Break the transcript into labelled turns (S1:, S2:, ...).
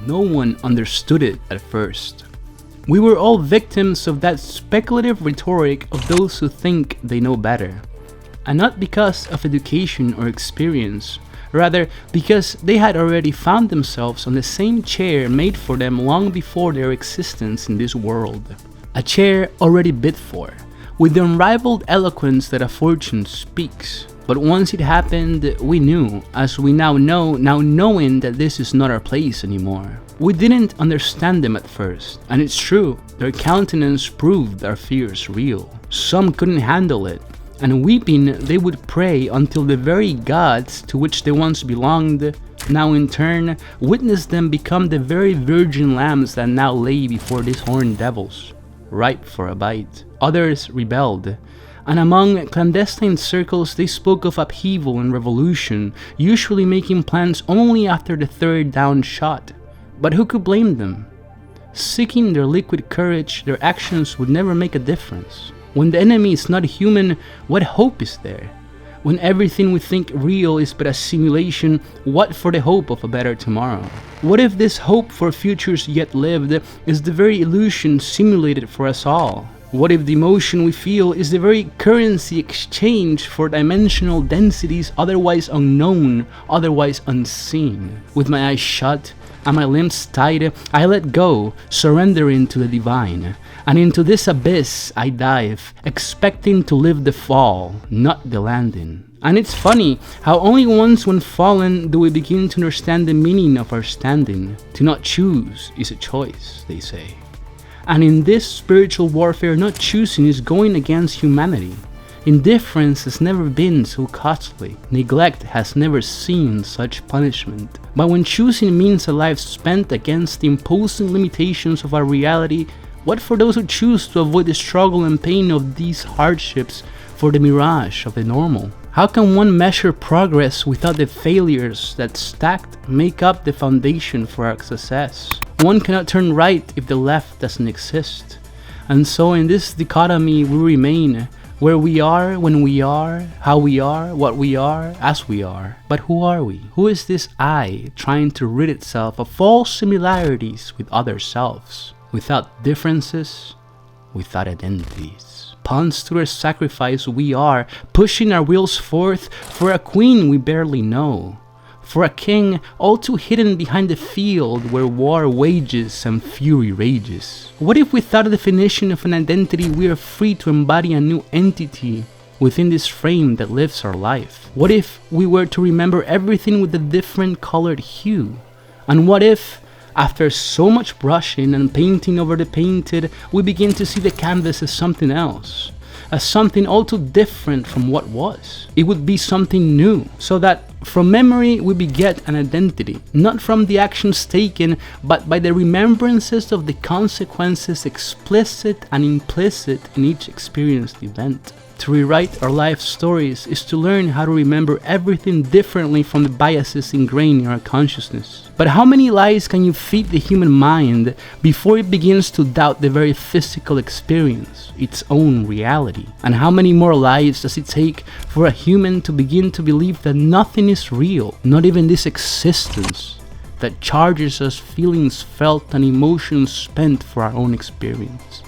S1: no one understood it at first. We were all victims of that speculative rhetoric of those who think they know better. And not because of education or experience, rather because they had already found themselves on the same chair made for them long before their existence in this world. A chair already bid for, with the unrivaled eloquence that a fortune speaks. But once it happened, we knew, as we now know, now knowing that this is not our place anymore. We didn't understand them at first, and it's true, their countenance proved our fears real. Some couldn't handle it, and weeping they would pray until the very gods to which they once belonged, now in turn, witnessed them become the very virgin lambs that now lay before these horned devils, ripe for a bite. Others rebelled, and among clandestine circles they spoke of upheaval and revolution, usually making plans only after the third down shot. But who could blame them? Seeking their liquid courage, their actions would never make a difference. When the enemy is not human, what hope is there? When everything we think real is but a simulation, what for the hope of a better tomorrow? What if this hope for futures yet lived is the very illusion simulated for us all? What if the emotion we feel is the very currency exchanged for dimensional densities otherwise unknown, otherwise unseen? With my eyes shut and my limbs tied, I let go, surrendering to the divine. And into this abyss I dive, expecting to live the fall, not the landing. And it's funny how only once when fallen do we begin to understand the meaning of our standing. To not choose is a choice, they say. And in this spiritual warfare, not choosing is going against humanity. Indifference has never been so costly. Neglect has never seen such punishment. But when choosing means a life spent against the imposing limitations of our reality, what for those who choose to avoid the struggle and pain of these hardships for the mirage of the normal? How can one measure progress without the failures that stacked make up the foundation for our success? One cannot turn right if the left doesn't exist. And so in this dichotomy we remain, where we are, when we are, how we are, what we are, as we are. But who are we? Who is this I trying to rid itself of false similarities with other selves? Without differences, without identities. Pawns to their sacrifice we are, pushing our wills forth for a queen we barely know. For a king all too hidden behind the field where war wages and fury rages. What if without a definition of an identity we are free to embody a new entity within this frame that lives our life? What if we were to remember everything with a different colored hue? And what if, after so much brushing and painting over the painted, we begin to see the canvas as something else? As something all too different from what was? It would be something new, so that from memory we beget an identity, not from the actions taken, but by the remembrances of the consequences explicit and implicit in each experienced event. To rewrite our life stories is to learn how to remember everything differently from the biases ingrained in our consciousness. But how many lies can you feed the human mind before it begins to doubt the very physical experience, its own reality? And how many more lives does it take for a human to begin to believe that nothing is real, not even this existence, that charges us feelings felt and emotions spent for our own experience?